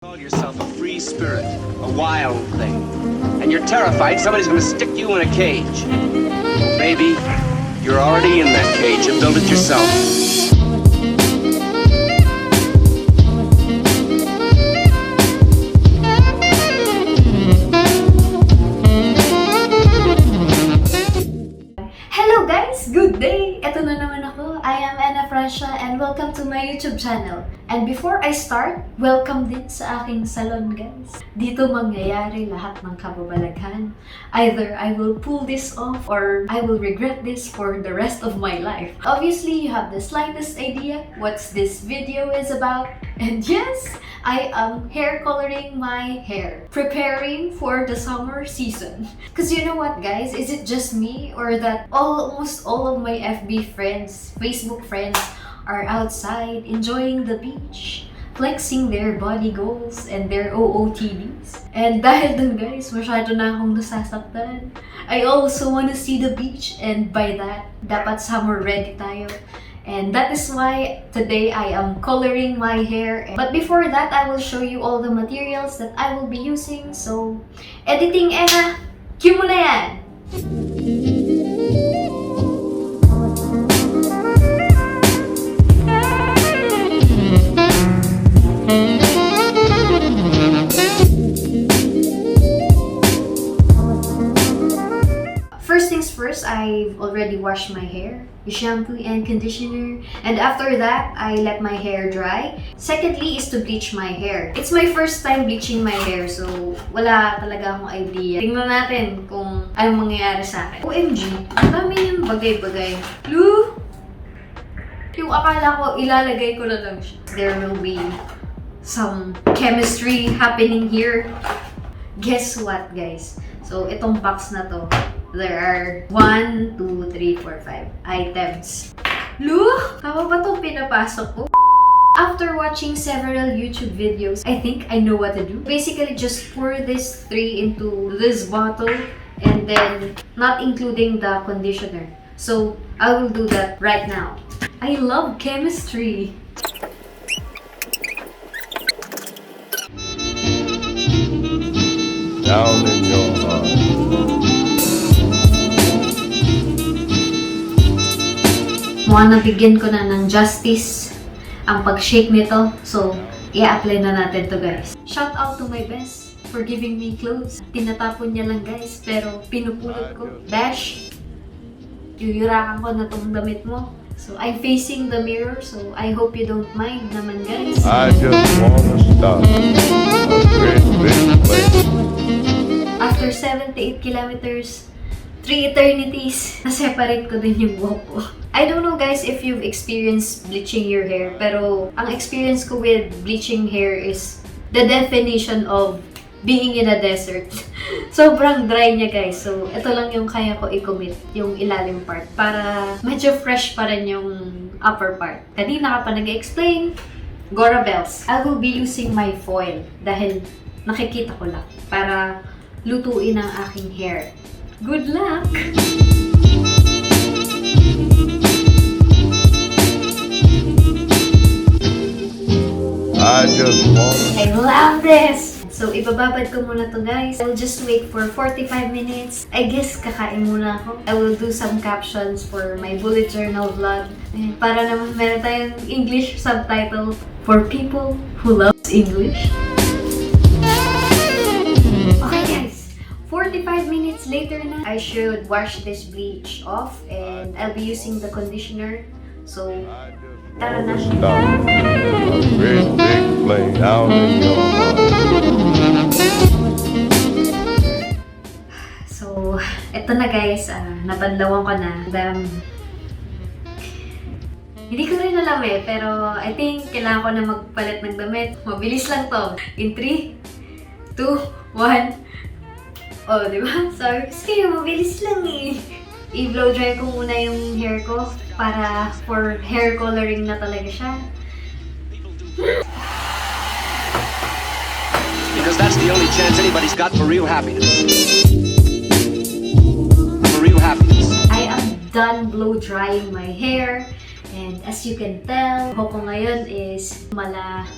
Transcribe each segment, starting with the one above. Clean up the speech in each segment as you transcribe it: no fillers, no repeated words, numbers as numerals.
Call yourself a free spirit, a wild thing, and you're terrified somebody's gonna stick you in a cage. Well, baby, you're already in that cage. You built it yourself. Hello guys! Good day! Ito na naman ako. I am Ena Francia and welcome to my YouTube channel. And before I start, welcome din sa aking salon guys. Dito mangyayari lahat ng kababalaghan. Either I will pull this off or I will regret this for the rest of my life. Obviously, you have the slightest idea what this video is about. And yes, I am hair coloring my hair. Preparing for the summer season. Because you know what guys, is it just me or that almost all of my FB friends, Facebook friends are outside enjoying the beach, flexing their body goals and their OOTDs. And dahil dun guys, masyado na akong nasasaktan. I also wanna see the beach and by that, dapat summer ready tayo. And that is why today I am coloring my hair. But before that, I will show you all the materials that I will be using. So, editing Ena, cue mo na yan! First things first, I've already washed my hair, shampoo and conditioner, and after that, I let my hair dry. Secondly is to bleach my hair. It's my first time bleaching my hair, so wala talaga akong idea. Tingnan natin kung anong mangyayari sa akin. OMG, ang dami yung bagay-bagay. Lu! Yung akala ko, ilalagay ko na lang siya. There will be some chemistry happening here. Guess what, guys? So, itong box na to, there are 1, 2, 3, 4, 5 items. Look! Tama ba itong pinapasok ko? After watching several YouTube videos, I think I know what to do. Basically, just pour this 3 into this bottle and then not including the conditioner. So, I will do that right now. I love chemistry! Down in your heart. Mukhang nabigyan ko na ng justice ang pag-shake nito. So, i-apply na natin to guys. Shout out to my best for giving me clothes. Tinatapon niya lang guys, pero pinupulot ko. Dash, yuyurakan ko na tong damit mo. So, I'm facing the mirror, so I hope you don't mind naman guys. I just wanna stop a great big place. After 78 kilometers, 3 eternities, na-separate ko din yung buhok ko. I don't know guys if you've experienced bleaching your hair, pero ang experience ko with bleaching hair is the definition of being in a desert. Sobrang dry niya guys. So, ito lang yung kaya ko i-commit, yung ilalim part, para medyo fresh pa rin yung upper part. Kanina ka pa nag-explain, Gora Bells. I will be using my foil dahil nakikita ko lang para lutuin ang aking hair. Good luck! I just wanna. I love this! So, ibababad ko muna to guys. I'll just wait for 45 minutes. I guess kakain muna ako. I will do some captions for my bullet journal vlog. Para naman meron tayong English subtitle for people who loves English. Okay guys, 45 minutes later na, I should wash this bleach off and I'll be using the conditioner. So, tara na. Stop a great big place down in your heart. So, eto na guys, nabanlawan ko na. Hindi ko rin alam pero I think kailangan ko na magpalit ng damit. Mabilis lang to. In 3, 2, 1. Oh, di ba? Sorry. Kasi mabilis lang I-blow dry ko muna yung hair ko para for hair coloring na talaga siya. Because that's the only chance anybody's got for real happiness. For real happiness. I am done blow drying my hair. And as you can tell, buhok ko ngayon is mala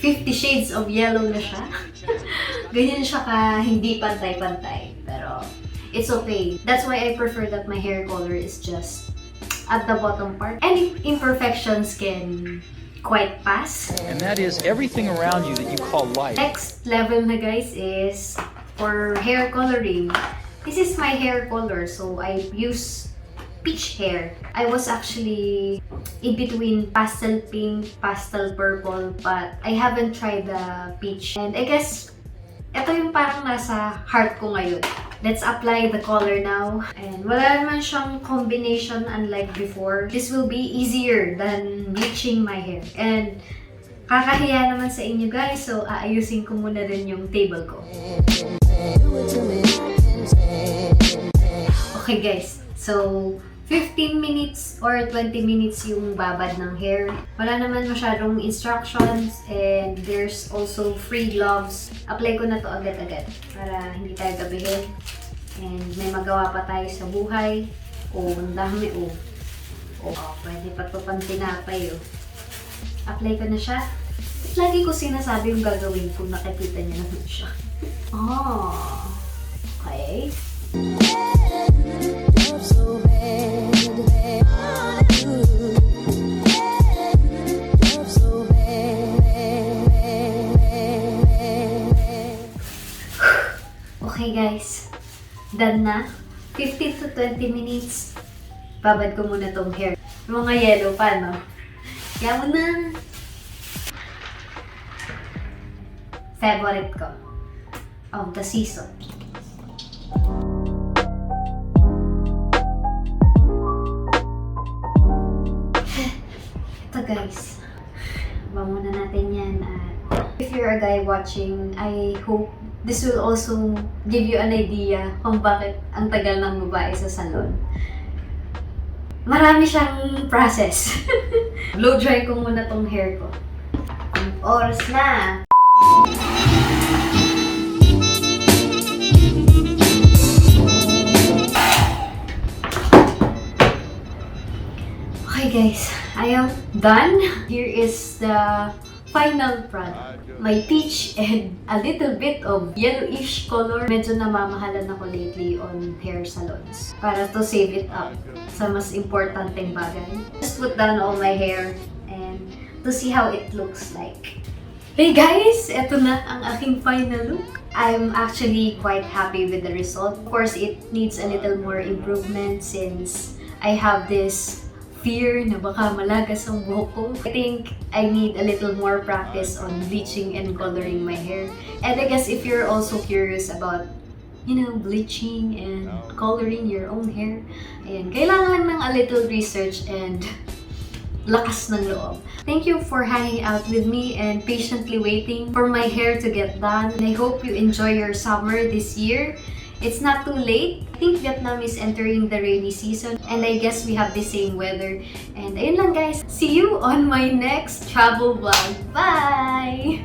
50 shades of yellow na siya. Ganyan siya ka hindi pantay-pantay. Pero it's okay. That's why I prefer that my hair color is just at the bottom part. Any imperfections can quite pass. And that is everything around you that you call life. Next level na guys is for hair coloring. This is my hair color, so I use peach hair. I was actually in between pastel pink, pastel purple, but I haven't tried the peach. And I guess, ito yung parang nasa heart ko ngayon. Let's apply the color now. And wala naman siyang combination unlike before. This will be easier than bleaching my hair. And kakahiya naman sa inyo guys, so aayusin ko muna din yung table ko. Okay guys, so 15 minutes or 20 minutes yung babad ng hair. Wala naman masyadong instructions and there's also free gloves. Apply ko na to agad-agad para hindi tayo gabihin. And may magawa pa tayo sa buhay. Ang dami pwede pa to pang tinapay Apply ko na siya. Lagi ko sinasabi yung gagawin ko, nakikita niya naman siya. Okay. Okay guys, done na. 15 to 20 minutes. Babad ko muna tong hair. Yung mga yellow pa, no? Kaya mo na. Favorite ko of the season. Ito guys. Muna natin yan. If you're a guy watching, I hope this will also give you an idea kung bakit ang tagal ng babae sa salon. Marami siyang process. Blow dry ko muna tong hair ko. Oras na! Okay guys, I am done. Here is the final product. My peach and a little bit of yellowish color. Medyo namamahalan ako lately on hair salons para to save it up sa mas importanteng bagay. Just put down all my hair and to see how it looks like. Hey guys! Eto na ang aking final look. I'm actually quite happy with the result. Of course, it needs a little more improvement since I have this fear na baka malagas ang buhok ko. I think I need a little more practice on bleaching and coloring my hair. And I guess if you're also curious about, bleaching and coloring your own hair, kailangan ng a little research and lakas ng loob. Thank you for hanging out with me and patiently waiting for my hair to get done. And I hope you enjoy your summer this year. It's not too late. I think Vietnam is entering the rainy season and I guess we have the same weather. And ayun lang guys. See you on my next travel vlog. Bye!